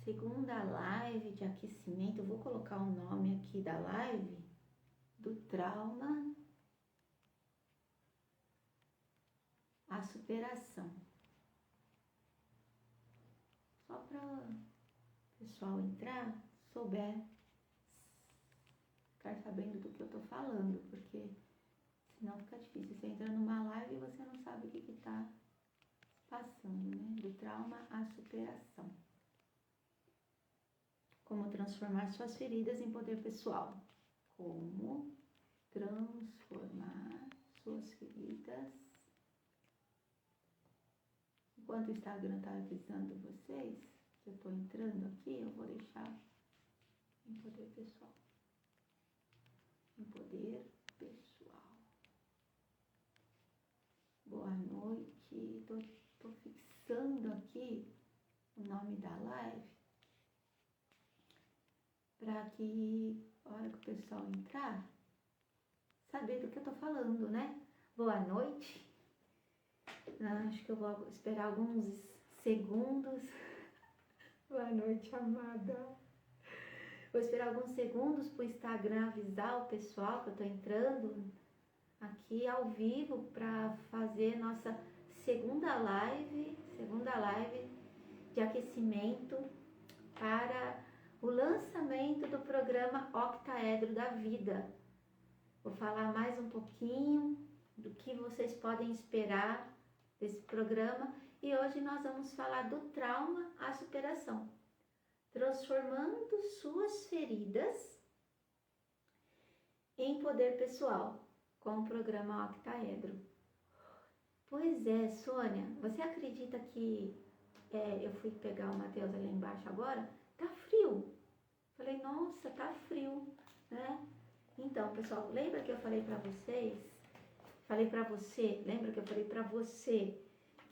segunda live de aquecimento. Eu vou colocar o nome aqui da live do trauma à superação. Só para o pessoal entrar, souber, ficar sabendo do que eu tô falando, porque senão fica difícil. Você entra numa live e você não sabe o que tá passando, né? Do trauma à superação. Como transformar suas feridas em poder pessoal. Como transformar suas feridas. Enquanto o Instagram está avisando vocês, que eu estou entrando aqui, eu vou deixar em poder pessoal. Em poder pessoal. Boa noite. Tô fixando aqui o nome da live para que, a hora que o pessoal entrar, saber do que eu tô falando, né? Boa noite. Acho que eu vou esperar alguns segundos. Boa noite, amada. Vou esperar alguns segundos para o Instagram avisar o pessoal que eu tô entrando aqui ao vivo para fazer nossa segunda live de aquecimento para o lançamento do programa Octaedro da Vida. Vou falar mais um pouquinho do que vocês podem esperar desse programa e hoje nós vamos falar do trauma à superação, transformando suas feridas em poder pessoal com o programa Octaedro. Pois é, Sônia, você acredita que eu fui pegar o Matheus ali embaixo agora? Tá frio. Falei, nossa, tá frio, né? Então, pessoal, lembra que eu falei pra vocês? Lembra que eu falei pra você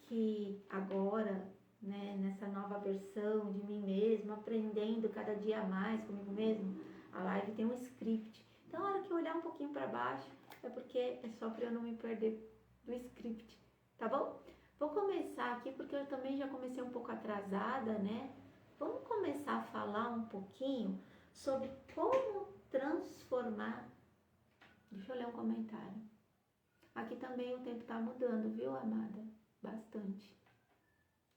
que agora, né, nessa nova versão de mim mesma, aprendendo cada dia mais comigo mesmo, a live tem um script. Então, a hora que eu olhar um pouquinho pra baixo, é porque é só pra eu não me perder do script, tá bom? Vou começar aqui porque eu também já comecei um pouco atrasada, né? Vamos começar a falar um pouquinho sobre como transformar. Deixa eu ler um comentário. Aqui também o tempo tá mudando, viu, amada? Bastante.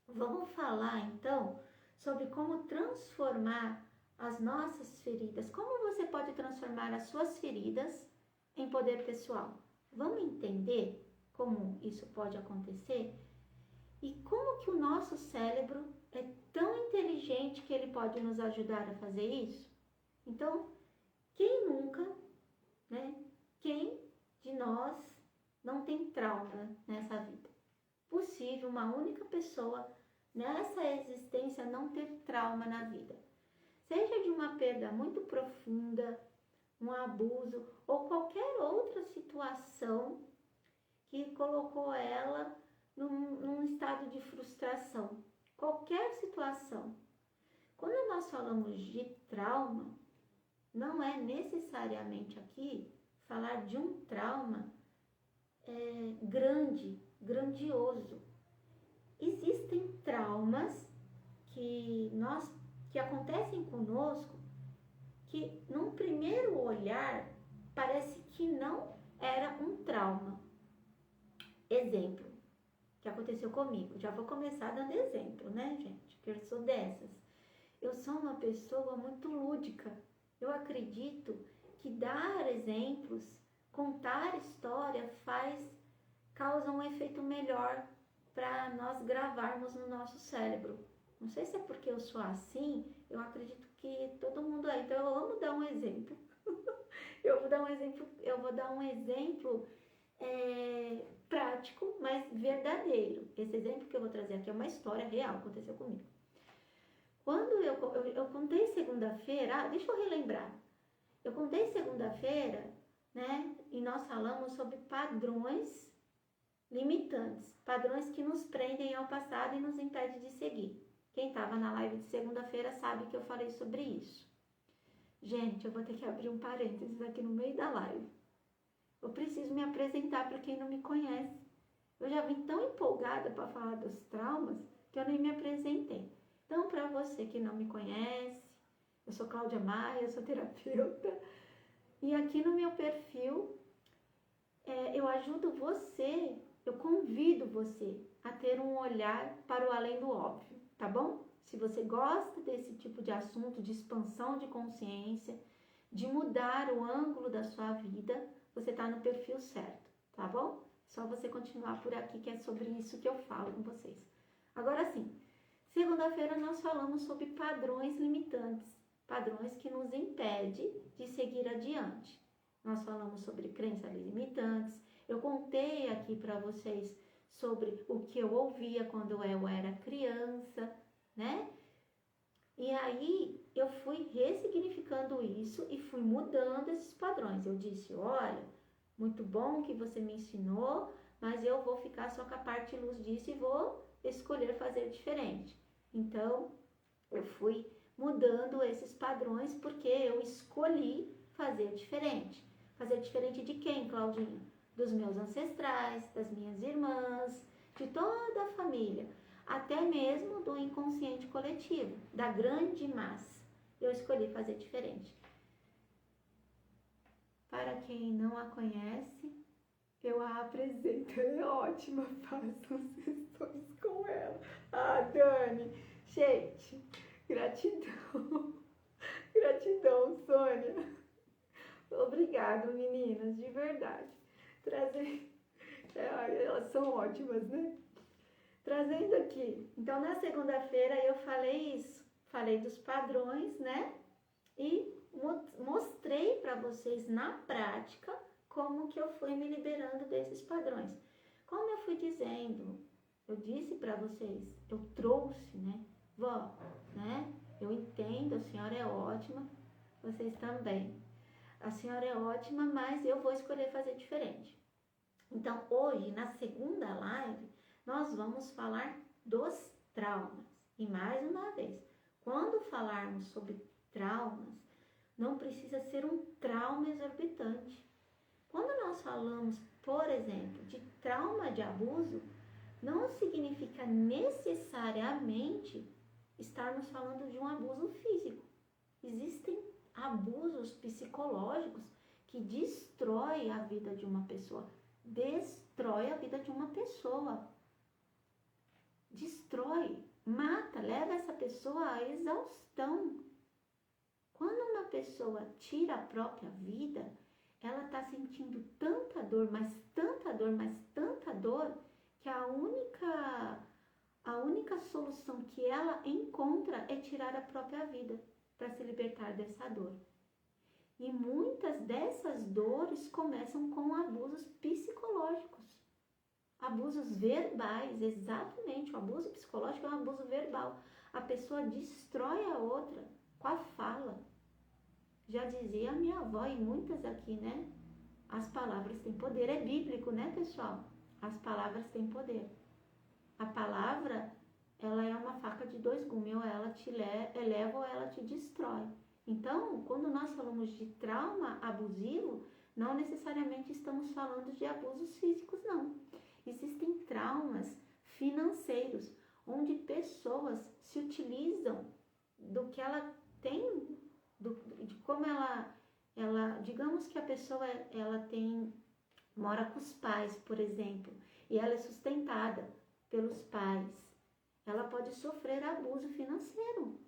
Vamos falar então sobre como transformar as nossas feridas. Como você pode transformar as suas feridas em poder pessoal? Vamos entender como isso pode acontecer? E como que o nosso cérebro é tão inteligente que ele pode nos ajudar a fazer isso? Então, quem nunca, né? Quem de nós não tem trauma nessa vida? Possível uma única pessoa nessa existência não ter trauma na vida. Seja de uma perda muito profunda, um abuso ou qualquer outra situação que colocou ela num estado de frustração. Qualquer situação. Quando nós falamos de trauma, não é necessariamente aqui falar de um trauma grandioso. Existem traumas que acontecem conosco que num primeiro olhar parece que não era um trauma. Exemplo que aconteceu comigo. Já vou começar dando exemplo, né, gente? Que eu sou dessas. Eu sou uma pessoa muito lúdica. Eu acredito que dar exemplos, contar história causa um efeito melhor para nós gravarmos no nosso cérebro. Não sei se é porque eu sou assim, eu acredito que todo mundo é. Então eu amo dar um exemplo. Eu vou dar um exemplo prático, mas verdadeiro. Esse exemplo que eu vou trazer aqui é uma história real, aconteceu comigo. Quando eu contei segunda-feira, deixa eu relembrar. Eu contei segunda-feira, né? E nós falamos sobre padrões limitantes, padrões que nos prendem ao passado e nos impedem de seguir. Quem estava na live de segunda-feira sabe que eu falei sobre isso. Gente, eu vou ter que abrir um parênteses aqui no meio da live. Eu preciso me apresentar para quem não me conhece. Eu já vim tão empolgada para falar dos traumas que eu nem me apresentei. Então, para você que não me conhece, eu sou Cláudia Maia, eu sou terapeuta. E aqui no meu perfil, eu ajudo você, eu convido você a ter um olhar para o além do óbvio, tá bom? Se você gosta desse tipo de assunto, de expansão de consciência, de mudar o ângulo da sua vida, você está no perfil certo, tá bom? Só você continuar por aqui, que é sobre isso que eu falo com vocês. Agora sim, segunda-feira nós falamos sobre padrões limitantes, padrões que nos impedem de seguir adiante. Nós falamos sobre crenças limitantes. Eu contei aqui para vocês sobre o que eu ouvia quando eu era criança, né? E aí eu fui ressignificando isso e fui mudando esses padrões. Eu disse, olha, muito bom que você me ensinou, mas eu vou ficar só com a parte luz disso e vou escolher fazer diferente. Então, eu fui mudando esses padrões porque eu escolhi fazer diferente. Fazer diferente de quem, Claudinha? Dos meus ancestrais, das minhas irmãs, de toda a família, até mesmo do inconsciente coletivo, da grande massa. Eu escolhi fazer diferente. Para quem não a conhece, eu a apresento. Ela é ótima, façam sessões com ela. Ah, Dani, gente, gratidão. Gratidão, Sônia. Obrigado, meninas, de verdade. Elas são ótimas, né? Trazendo aqui. Então, na segunda-feira eu falei isso. Falei dos padrões, né? E mostrei para vocês na prática como que eu fui me liberando desses padrões. Como eu fui dizendo, eu disse para vocês, eu trouxe, né? Vó, né? Eu entendo, a senhora é ótima, vocês também. A senhora é ótima, mas eu vou escolher fazer diferente. Então, hoje, na segunda live, nós vamos falar dos traumas. E mais uma vez, quando falarmos sobre traumas, não precisa ser um trauma exorbitante. Quando nós falamos, por exemplo, de trauma de abuso, não significa necessariamente estarmos falando de um abuso físico. Existem abusos psicológicos que destroem a vida de uma pessoa. Destrói a vida de uma pessoa. Destrói, mata, leva essa pessoa à exaustão. Quando uma pessoa tira a própria vida, ela está sentindo tanta dor, mas tanta dor, mas tanta dor, que a única solução que ela encontra é tirar a própria vida para se libertar dessa dor. E muitas dessas dores começam com abusos psicológicos, abusos verbais, exatamente. O abuso psicológico é um abuso verbal. A pessoa destrói a outra com a fala. Já dizia a minha avó e muitas aqui, né? As palavras têm poder. É bíblico, né, pessoal? As palavras têm poder. A palavra, ela é uma faca de dois gumes, ou ela te eleva ou ela te destrói. Então, quando nós falamos de trauma abusivo, não necessariamente estamos falando de abusos físicos, não. Existem traumas financeiros, onde pessoas se utilizam do que ela tem, de como ela, digamos que a pessoa mora com os pais, por exemplo, e ela é sustentada pelos pais. Ela pode sofrer abuso financeiro.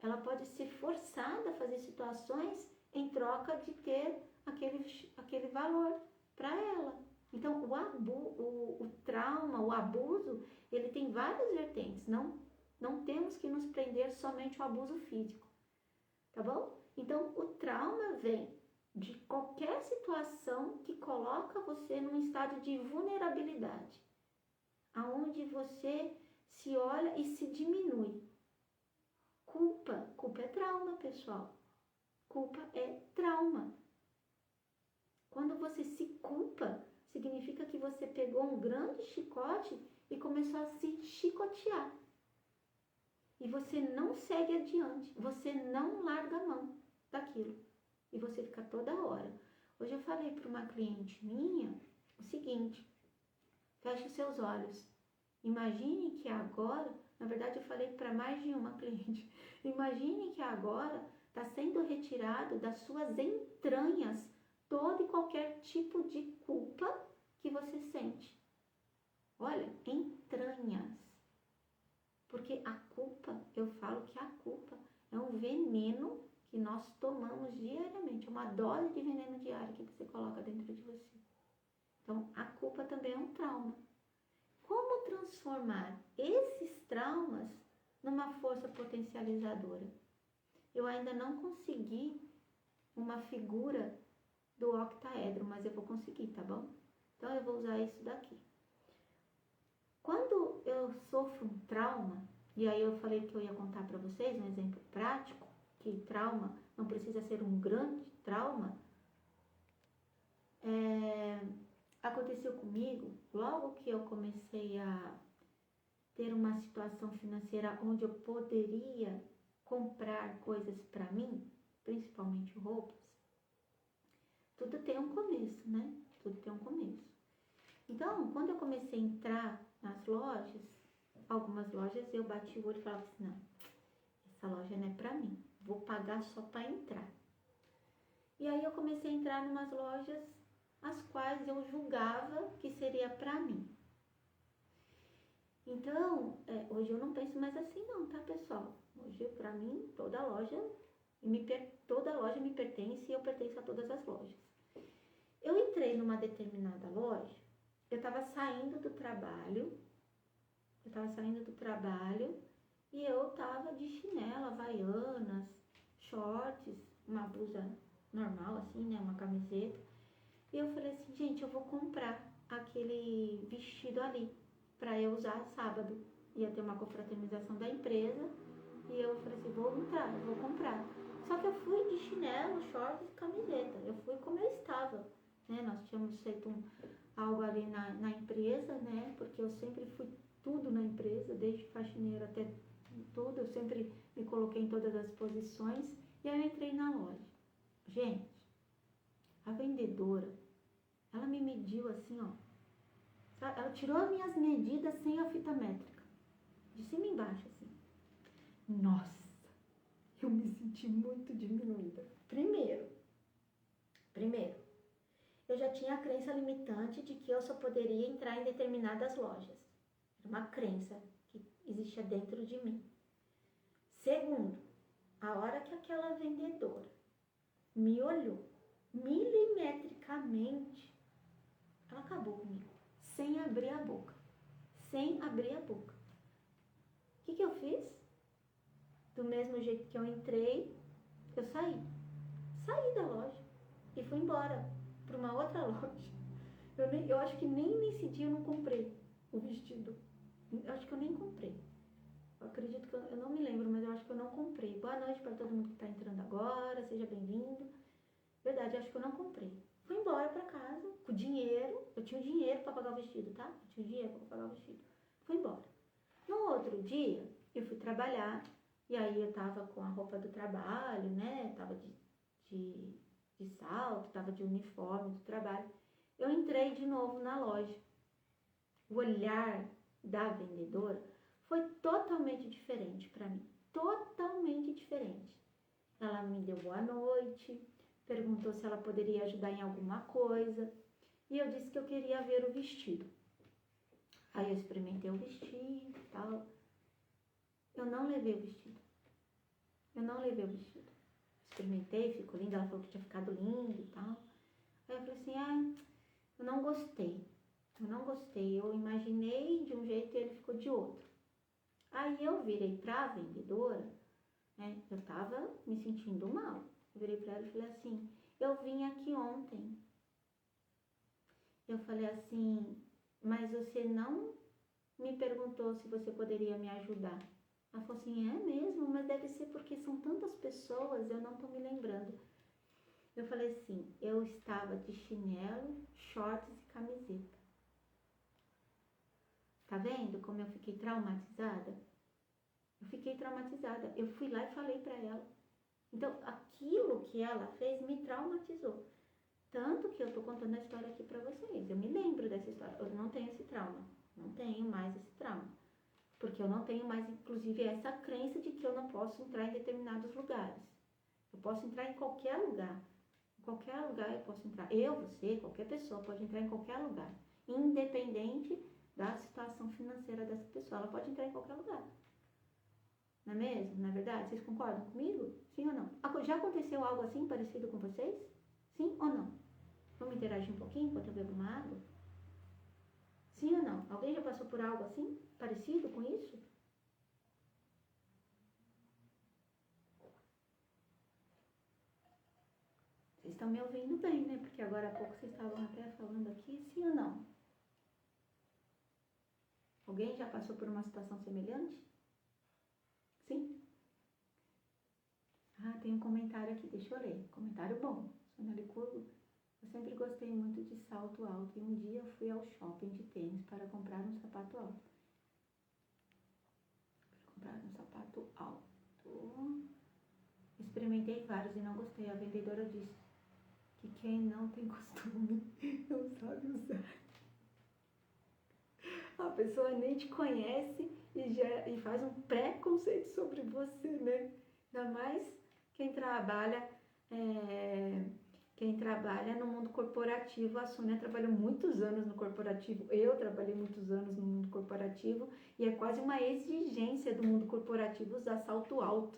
Ela pode ser forçada a fazer situações em troca de ter aquele valor para ela. Então, o trauma, o abuso, ele tem várias vertentes. Não temos que nos prender somente ao abuso físico, tá bom? Então, o trauma vem de qualquer situação que coloca você num estado de vulnerabilidade, aonde você se olha e se diminui. Culpa é trauma, pessoal. Culpa é trauma. Quando você se culpa, significa que você pegou um grande chicote e começou a se chicotear. E você não segue adiante, você não larga a mão daquilo. E você fica toda hora. Hoje eu falei para uma cliente minha o seguinte: feche os seus olhos Imagine que agora, na verdade eu falei para mais de uma cliente, imagine que agora está sendo retirado das suas entranhas todo e qualquer tipo de culpa que você sente. Olha, entranhas. Porque a culpa, eu falo que a culpa é um veneno que nós tomamos diariamente, uma dose de veneno diário que você coloca dentro de você. Então, a culpa também é um trauma. Como transformar esses traumas numa força potencializadora? Eu ainda não consegui uma figura do octaedro, mas eu vou conseguir, tá bom? Então, eu vou usar isso daqui. Quando eu sofro um trauma, e aí eu falei que eu ia contar para vocês um exemplo prático, que trauma não precisa ser um grande trauma, aconteceu comigo logo que eu comecei a ter uma situação financeira onde eu poderia comprar coisas para mim, principalmente roupas. Tudo tem um começo, né? Tudo tem um começo. Então, quando eu comecei a entrar nas lojas, algumas lojas eu bati o olho e falava assim, não, essa loja não é para mim, vou pagar só para entrar. E aí eu comecei a entrar em umas lojas as quais eu julgava que seria para mim. Então, hoje eu não penso mais assim não, tá, pessoal? Hoje, para mim, toda loja me pertence e eu pertenço a todas as lojas. Eu entrei numa determinada loja, eu estava saindo do trabalho e eu estava de chinela, havaianas, shorts, uma blusa normal assim, né, uma camiseta. E eu falei assim, gente, eu vou comprar aquele vestido ali para eu usar sábado. Ia ter uma confraternização da empresa e eu falei assim, vou comprar. Só que eu fui de chinelo, shorts e camiseta. Eu fui como eu estava, né? Nós tínhamos feito algo ali na empresa, né? Porque eu sempre fui tudo na empresa, desde faxineira até tudo. Eu sempre me coloquei em todas as posições e aí eu entrei na loja. Gente, a vendedora, ela me mediu assim, ó. Ela tirou as minhas medidas sem a fita métrica. De cima e embaixo, assim. Nossa, eu me senti muito diminuída. Primeiro, eu já tinha a crença limitante de que eu só poderia entrar em determinadas lojas. Era uma crença que existia dentro de mim. Segundo, a hora que aquela vendedora me olhou milimetricamente, ela acabou comigo, sem abrir a boca. O que eu fiz? Do mesmo jeito que eu entrei, eu saí da loja e fui embora para uma outra loja. Eu acho que nem nesse dia eu não comprei o vestido. Eu acho que eu nem comprei. Eu acredito que eu não me lembro, mas eu acho que eu não comprei. Boa noite para todo mundo que está entrando agora, seja bem-vindo. Verdade, eu acho que eu não comprei. Fui embora para casa com dinheiro. Eu tinha dinheiro para pagar o vestido, tá? Eu tinha dinheiro para pagar o vestido. Fui embora. No outro dia, eu fui trabalhar. E aí eu tava com a roupa do trabalho, né? Tava de salto, tava de uniforme do trabalho. Eu entrei de novo na loja. O olhar da vendedora foi totalmente diferente para mim. Totalmente diferente. Ela me deu boa noite, perguntou se ela poderia ajudar em alguma coisa. E eu disse que eu queria ver o vestido. Aí eu experimentei o vestido e tal. Eu não levei o vestido. Experimentei, ficou lindo. Ela falou que tinha ficado lindo e tal. Aí eu falei assim, eu não gostei. Eu imaginei de um jeito e ele ficou de outro. Aí eu virei pra vendedora, né? Eu tava me sentindo mal. Eu virei pra ela e falei assim, eu vim aqui ontem. Eu falei assim, mas você não me perguntou se você poderia me ajudar. Ela falou assim, é mesmo? Mas deve ser porque são tantas pessoas, eu não tô me lembrando. Eu falei assim, eu estava de chinelo, shorts e camiseta. Tá vendo como eu fiquei traumatizada? Eu fui lá e falei pra ela. Então, aquilo que ela fez me traumatizou. Tanto que eu tô contando a história aqui pra vocês. Eu me lembro dessa história. Eu não tenho esse trauma. Não tenho mais esse trauma. Porque eu não tenho mais, inclusive, essa crença de que eu não posso entrar em determinados lugares. Eu posso entrar em qualquer lugar. Em qualquer lugar eu posso entrar. Eu, você, qualquer pessoa pode entrar em qualquer lugar. Independente da situação financeira dessa pessoa. Ela pode entrar em qualquer lugar. Não é mesmo? Não é verdade? Vocês concordam comigo? Sim ou não? Já aconteceu algo assim parecido com vocês? Sim ou não? Vamos interagir um pouquinho enquanto eu bebo uma água? Sim ou não? Alguém já passou por algo assim? Parecido com isso? Vocês estão me ouvindo bem, né? Porque agora há pouco vocês estavam até falando aqui, sim ou não? Alguém já passou por uma situação semelhante? Sim? Ah, tem um comentário aqui, deixa eu ler. Comentário bom. Sônia Licurgo. Eu sempre gostei muito de salto alto e um dia eu fui ao shopping de tênis para comprar um sapato alto. Experimentei vários e não gostei. A vendedora disse que quem não tem costume não sabe usar. A pessoa nem te conhece e faz um preconceito sobre você, né? Ainda mais quem trabalha no mundo corporativo. A Sônia trabalhou muitos anos no corporativo, eu trabalhei muitos anos no mundo corporativo e é quase uma exigência do mundo corporativo usar salto alto.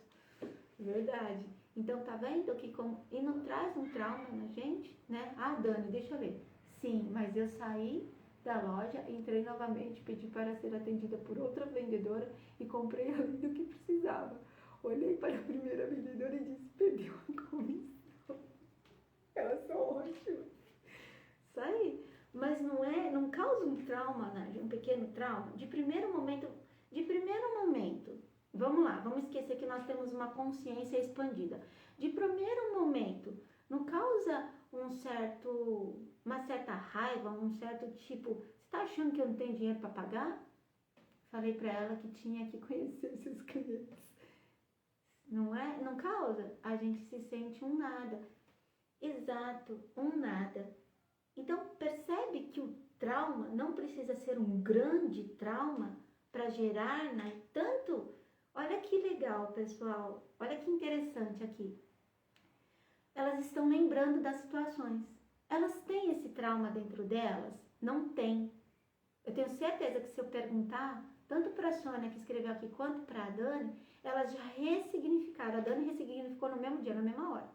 Verdade. Então, tá vendo que e não traz um trauma na gente, né? Ah, Dani, deixa eu ver. Sim, mas eu saí da loja, entrei novamente, pedi para ser atendida por outra vendedora e comprei além do que precisava. Olhei para a primeira vendedora e disse, perdeu a comissão. Elas são ótimas. Isso aí. Mas não causa um trauma, né? Um pequeno trauma. De primeiro momento, vamos lá, vamos esquecer que nós temos uma consciência expandida. De primeiro momento, não causa uma certa raiva, um certo tipo, você está achando que eu não tenho dinheiro para pagar? Falei para ela que tinha que conhecer seus clientes. Não é? Não causa? A gente se sente um nada. Exato, um nada. Então, percebe que o trauma não precisa ser um grande trauma para gerar, né, tanto. Olha que legal, pessoal. Olha que interessante aqui. Elas estão lembrando das situações. Elas têm esse trauma dentro delas? Não tem. Eu tenho certeza que se eu perguntar, tanto para a Sônia que escreveu aqui, quanto para a Dani, elas já ressignificaram. A Dani ressignificou no mesmo dia, na mesma hora.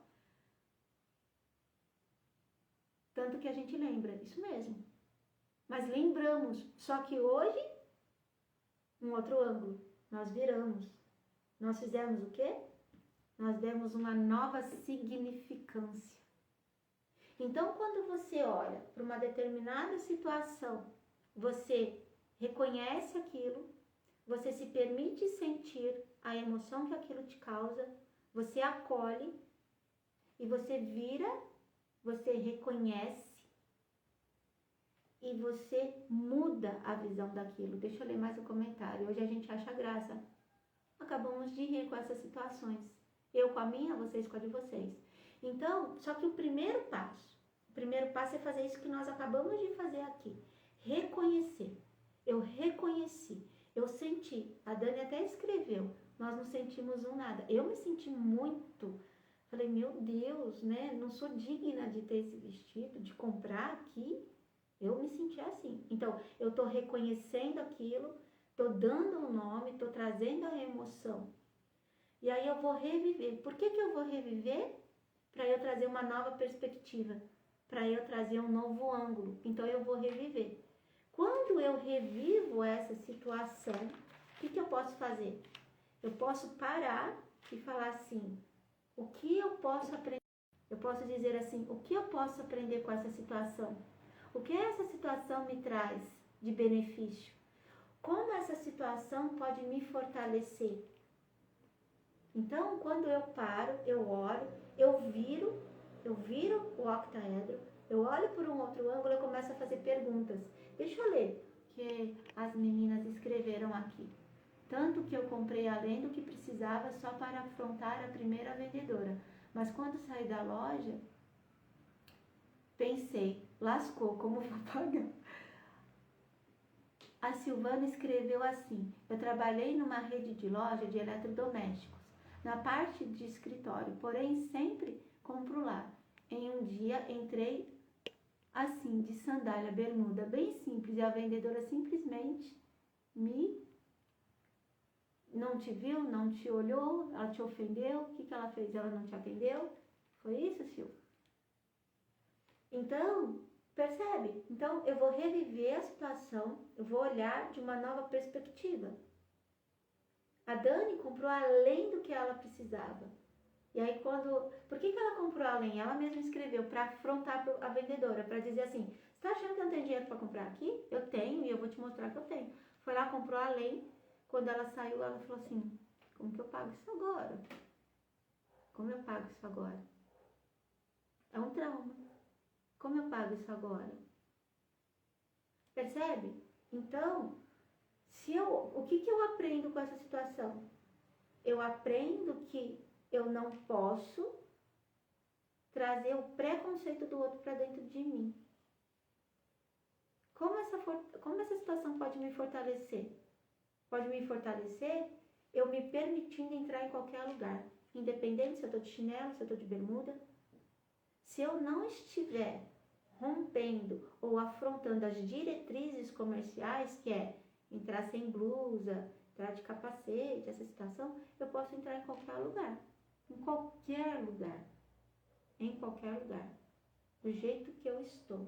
Tanto que a gente lembra, isso mesmo. Mas lembramos, só que hoje, um outro ângulo, nós viramos. Nós fizemos o quê? Nós demos uma nova significância. Então, quando você olha para uma determinada situação, você reconhece aquilo, você se permite sentir a emoção que aquilo te causa, você acolhe e você vira, você reconhece e você muda a visão daquilo. Deixa eu ler mais um comentário. Hoje a gente acha graça. Acabamos de rir com essas situações. Eu com a minha, vocês com a de vocês. Então, só que o primeiro passo é fazer isso que nós acabamos de fazer aqui. Reconhecer. Eu reconheci, eu senti. A Dani até escreveu, nós não sentimos um nada. Eu me senti muito. Falei, meu Deus, né? Não sou digna de ter esse vestido, de comprar aqui. Eu me senti assim. Então, eu estou reconhecendo aquilo, estou dando um nome, estou trazendo a emoção. E aí eu vou reviver. Por que eu vou reviver? Para eu trazer uma nova perspectiva. Para eu trazer um novo ângulo. Então eu vou reviver. Quando eu revivo essa situação, o que eu posso fazer? Eu posso parar e falar assim, o que eu posso aprender? Eu posso dizer assim, o que eu posso aprender com essa situação? O que essa situação me traz de benefício? Como essa situação pode me fortalecer? Então, quando eu paro, eu olho, eu viro o octaedro, eu olho por um outro ângulo, eu começo a fazer perguntas. Deixa eu ler o que as meninas escreveram aqui. Tanto que eu comprei além do que precisava só para afrontar a primeira vendedora. Mas quando saí da loja, pensei, lascou, como vou pagar? a Silvana escreveu assim: eu trabalhei numa rede de loja de eletrodomésticos, na parte de escritório, porém sempre compro lá. Em um dia entrei assim, de sandália, bermuda, bem simples, e a vendedora simplesmente não te viu, não te olhou, ela te ofendeu, o que ela fez? Ela não te atendeu? Foi isso, Sil? Então, percebe? Então, eu vou reviver a situação, eu vou olhar de uma nova perspectiva. A Dani comprou além do que ela precisava. E aí por que ela comprou além? Ela mesma escreveu para afrontar a vendedora, para dizer assim: você tá achando que eu não tenho dinheiro para comprar aqui? Eu tenho e eu vou te mostrar que eu tenho. Foi lá, comprou além. Quando ela saiu, ela falou assim: como que eu pago isso agora? Como eu pago isso agora? É um trauma. Como eu pago isso agora? Percebe? Então, o que eu aprendo com essa situação? Eu aprendo que eu não posso trazer o preconceito do outro para dentro de mim. Como essa situação pode me fortalecer? Pode me fortalecer eu me permitindo entrar em qualquer lugar, independente se eu estou de chinelo, se eu estou de bermuda. Se eu não estiver rompendo ou afrontando as diretrizes comerciais, que é entrar sem blusa, entrar de capacete, essa situação, eu posso entrar em qualquer lugar. Em qualquer lugar. Em qualquer lugar. Do jeito que eu estou.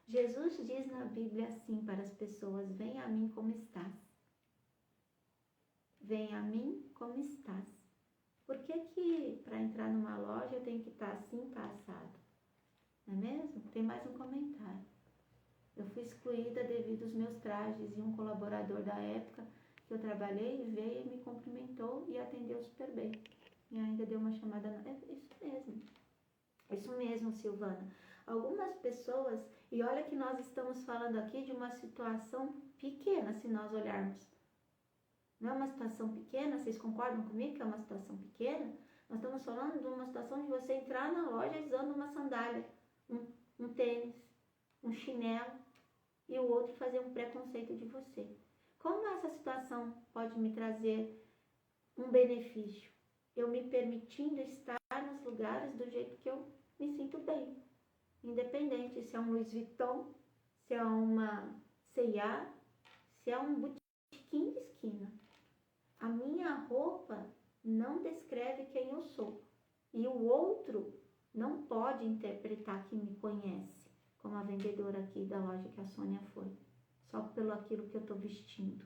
Jesus diz na Bíblia assim para as pessoas: vem a mim como estás. Vem a mim como estás. Por que para entrar numa loja eu tenho que estar assim, assado? Não é mesmo? Tem mais um comentário. Eu fui excluída devido aos meus trajes e um colaborador da época que eu trabalhei veio e me cumprimentou e atendeu super bem. E ainda deu uma chamada. Isso mesmo. Isso mesmo, Silvana. Algumas pessoas, e olha que nós estamos falando aqui de uma situação pequena, se nós olharmos. Não é uma situação pequena, vocês concordam comigo que é uma situação pequena? Nós estamos falando de uma situação de você entrar na loja usando uma sandália, um tênis, um chinelo, e o outro fazer um preconceito de você. Como essa situação pode me trazer um benefício? Eu me permitindo estar nos lugares do jeito que eu me sinto bem. Independente se é um Louis Vuitton, se é uma C&A, se é um botequim de esquina. A minha roupa não descreve quem eu sou. E o outro não pode interpretar que me conhece, como a vendedora aqui da loja que a Sônia foi, só pelo aquilo que eu estou vestindo.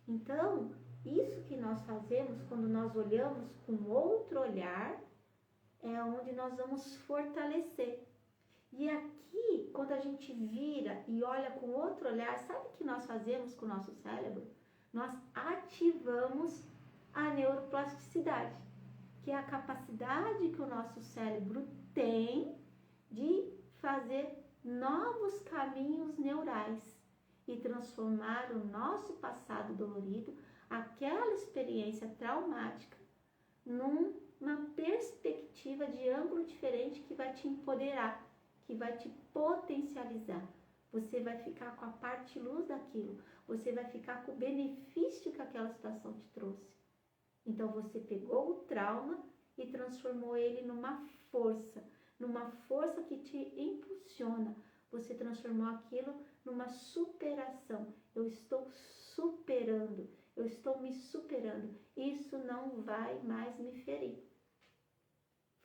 Então, isso que nós fazemos quando nós olhamos com outro olhar, é onde nós vamos fortalecer. E aqui, quando a gente vira e olha com outro olhar, sabe o que nós fazemos com o nosso cérebro? Nós ativamos a neuroplasticidade, que é a capacidade que o nosso cérebro tem de fazer novos caminhos neurais e transformar o nosso passado dolorido, aquela experiência traumática, numa perspectiva de ângulo diferente que vai te empoderar, que vai te potencializar. Você vai ficar com a parte luz daquilo, você vai ficar com o benefício que aquela situação te trouxe. Então você pegou o trauma e transformou ele numa força que te impulsiona. Você transformou aquilo numa superação. Eu estou superando, eu estou me superando. Isso não vai mais me ferir.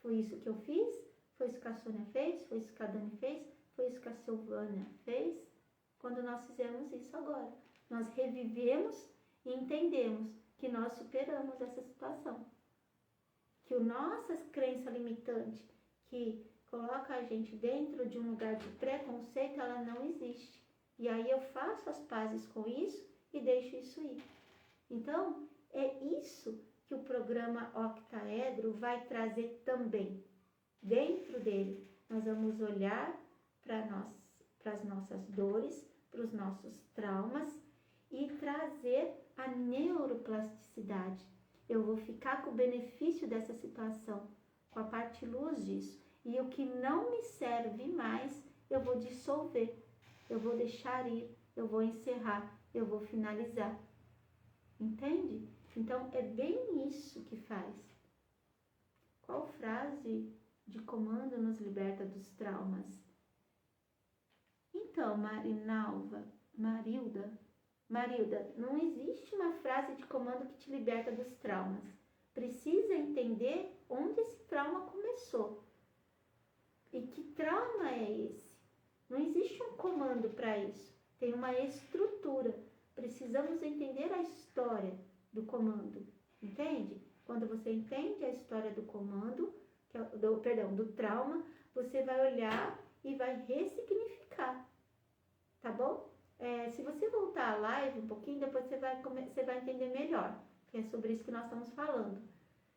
Foi isso que eu fiz, foi isso que a Sônia fez, foi isso que a Dani fez, foi isso que a Silvânia fez. Quando nós fizemos isso agora, nós revivemos e entendemos que nós superamos essa situação. Que a nossa crença limitante, que coloca a gente dentro de um lugar de preconceito, ela não existe. E aí eu faço as pazes com isso e deixo isso ir. Então, é isso que o programa Octaedro vai trazer também. Dentro dele, nós vamos olhar para as nossas dores, para os nossos traumas e trazer a neuroplasticidade. Eu vou ficar com o benefício dessa situação, com a parte luz disso. E o que não me serve mais, eu vou dissolver, eu vou deixar ir, eu vou encerrar, eu vou finalizar. Entende? Então, é bem isso que faz. Qual frase de comando nos liberta dos traumas? Então, Marilda, não existe uma frase de comando que te liberta dos traumas. Precisa entender onde esse trauma começou. E que trauma é esse? Não existe um comando para isso. Tem uma estrutura. Precisamos entender a história do comando. Entende? Quando você entende a história do comando, do trauma, você vai olhar e vai ressignificar. Tá bom? Se você voltar à live um pouquinho, depois você vai entender melhor. Que é sobre isso que nós estamos falando.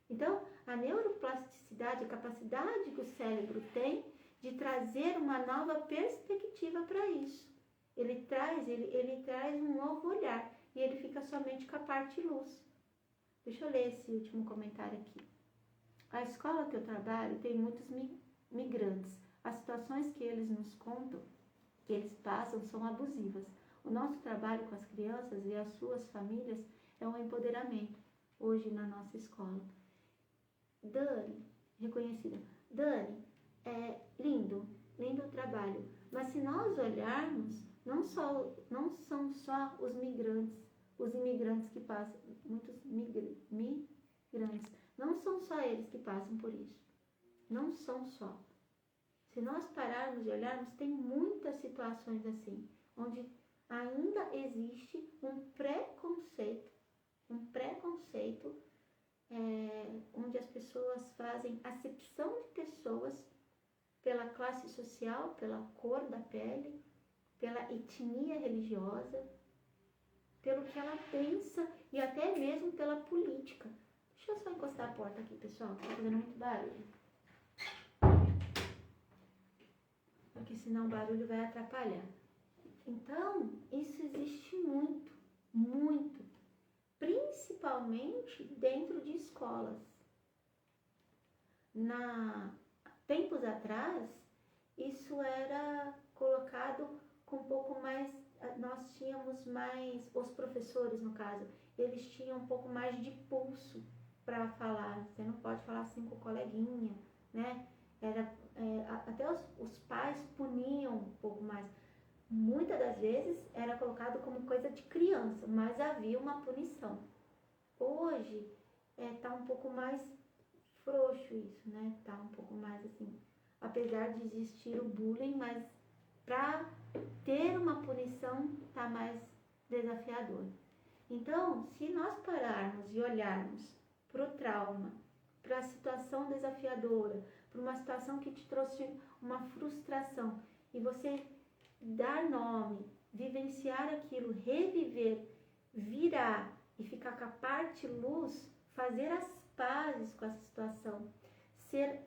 Então, a neuroplasticidade, a capacidade que o cérebro tem de trazer uma nova perspectiva para isso. Ele traz um novo olhar e ele fica somente com a parte luz. Deixa eu ler esse último comentário aqui. A escola que eu trabalho tem muitos migrantes. As situações que eles nos contam, que eles passam, são abusivas. O nosso trabalho com as crianças e as suas famílias é um empoderamento hoje na nossa escola. Dani, reconhecida. Dani, lindo o trabalho. Mas se nós olharmos, não são só os imigrantes que passam, muitos migrantes, não são só eles que passam por isso. Não são só. Se nós pararmos e olharmos, tem muitas situações assim, onde ainda existe um preconceito, onde as pessoas fazem acepção de pessoas pela classe social, pela cor da pele, pela etnia religiosa, pelo que ela pensa e até mesmo pela política. Deixa eu só encostar a porta aqui, pessoal, tá fazendo muito barulho. Porque senão o barulho vai atrapalhar. Então, isso existe muito, muito. Principalmente dentro de escolas. Tempos atrás, isso era colocado com um pouco mais, nós tínhamos mais, os professores no caso, eles tinham um pouco mais de pulso para falar. Você não pode falar assim com o coleguinha, né? Até os pais puniam um pouco mais. Muitas das vezes era colocado como coisa de criança, mas havia uma punição. Hoje tá um pouco mais frouxo isso, né? Tá um pouco mais assim, apesar de existir o bullying, mas para ter uma punição tá mais desafiador. Então, se nós pararmos e olharmos para o trauma, para a situação desafiadora, para uma situação que te trouxe uma frustração, e você dar nome, vivenciar aquilo, reviver, virar e ficar com a parte luz, fazer as pazes com essa situação, ter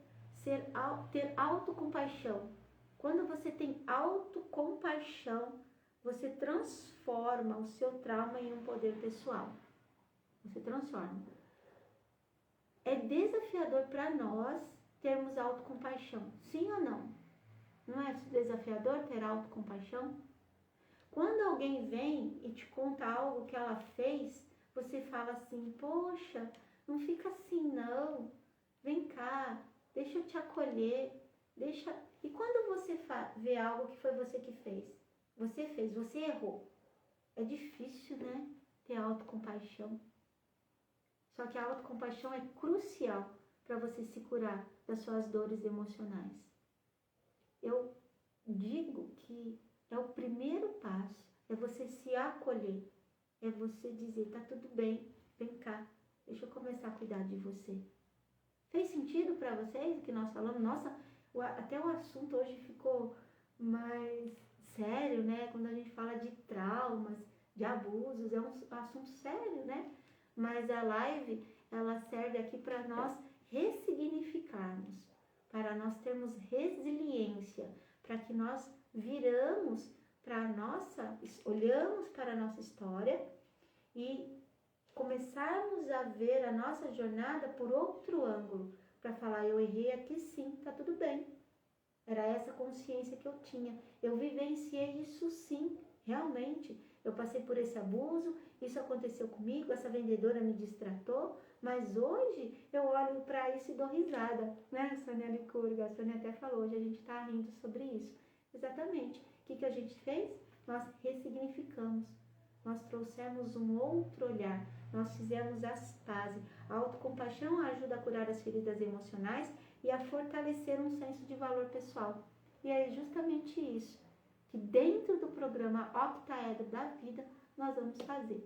autocompaixão. Quando você tem autocompaixão, você transforma o seu trauma em um poder pessoal. Você transforma. É desafiador para nós termos autocompaixão, sim ou não? Não é desafiador ter autocompaixão? Quando alguém vem e te conta algo que ela fez, você fala assim, poxa, não fica assim não, vem cá, deixa eu te acolher, E quando você vê algo que foi você que fez, você errou, é difícil, né, ter autocompaixão. Só que a autocompaixão é crucial para você se curar das suas dores emocionais. Eu digo que é o primeiro passo, é você se acolher, é você dizer, tá tudo bem, vem cá, deixa eu começar a cuidar de você. Fez sentido para vocês o que nós falamos? Nossa, até o assunto hoje ficou mais sério, né? Quando a gente fala de traumas, de abusos, é um assunto sério, né? Mas a live, ela serve aqui para nós ressignificarmos, para nós termos resiliência, para que nós olhamos para a nossa história e começarmos a ver a nossa jornada por outro ângulo, para falar, eu errei aqui sim, tá tudo bem. Era essa consciência que eu tinha. Eu vivenciei isso sim, realmente eu passei por esse abuso, isso aconteceu comigo, essa vendedora me distratou, mas hoje eu olho para isso e dou risada, né, Sônia Licurga? A Sônia até falou, hoje a gente está rindo sobre isso. Exatamente. O que a gente fez? Nós ressignificamos, nós trouxemos um outro olhar, nós fizemos as pazes. A autocompaixão ajuda a curar as feridas emocionais e a fortalecer um senso de valor pessoal. E é justamente isso que dentro do programa Octaedro da Vida nós vamos fazer.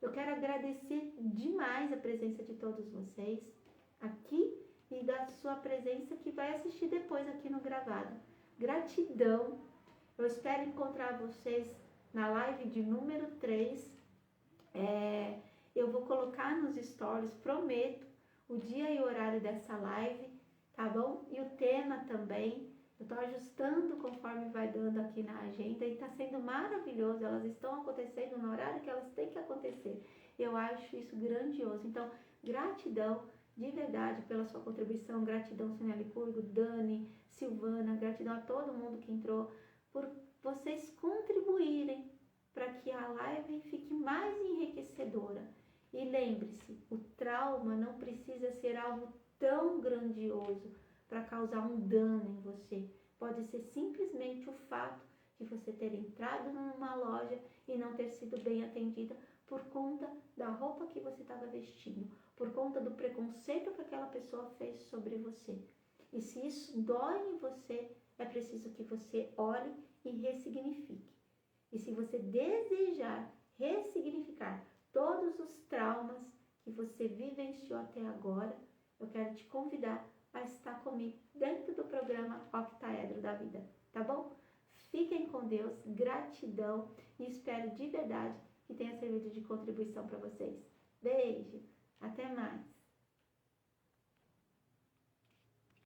Eu quero agradecer demais a presença de todos vocês aqui e da sua presença que vai assistir depois aqui no gravado. Gratidão. Eu espero encontrar vocês na live de número 3. Eu vou colocar nos stories, prometo, o dia e o horário dessa live, tá bom? E o tema também. Eu estou ajustando conforme vai dando aqui na agenda e está sendo maravilhoso. Elas estão acontecendo no horário que elas têm que acontecer. Eu acho isso grandioso. Então, gratidão de verdade pela sua contribuição. Gratidão, Sônia Licurgo, Dani, Silvana. Gratidão a todo mundo que entrou por vocês contribuírem para que a live fique mais enriquecedora. E lembre-se, o trauma não precisa ser algo tão grandioso para causar um dano em você. Pode ser simplesmente o fato de você ter entrado numa loja e não ter sido bem atendida por conta da roupa que você estava vestindo, por conta do preconceito que aquela pessoa fez sobre você. E se isso dói em você, é preciso que você olhe e ressignifique. E se você desejar ressignificar todos os traumas que você vivenciou até agora, eu quero te convidar a estar comigo dentro do programa Octaedro da Vida, tá bom? Fiquem com Deus, gratidão e espero de verdade que tenha servido de contribuição para vocês. Beijo!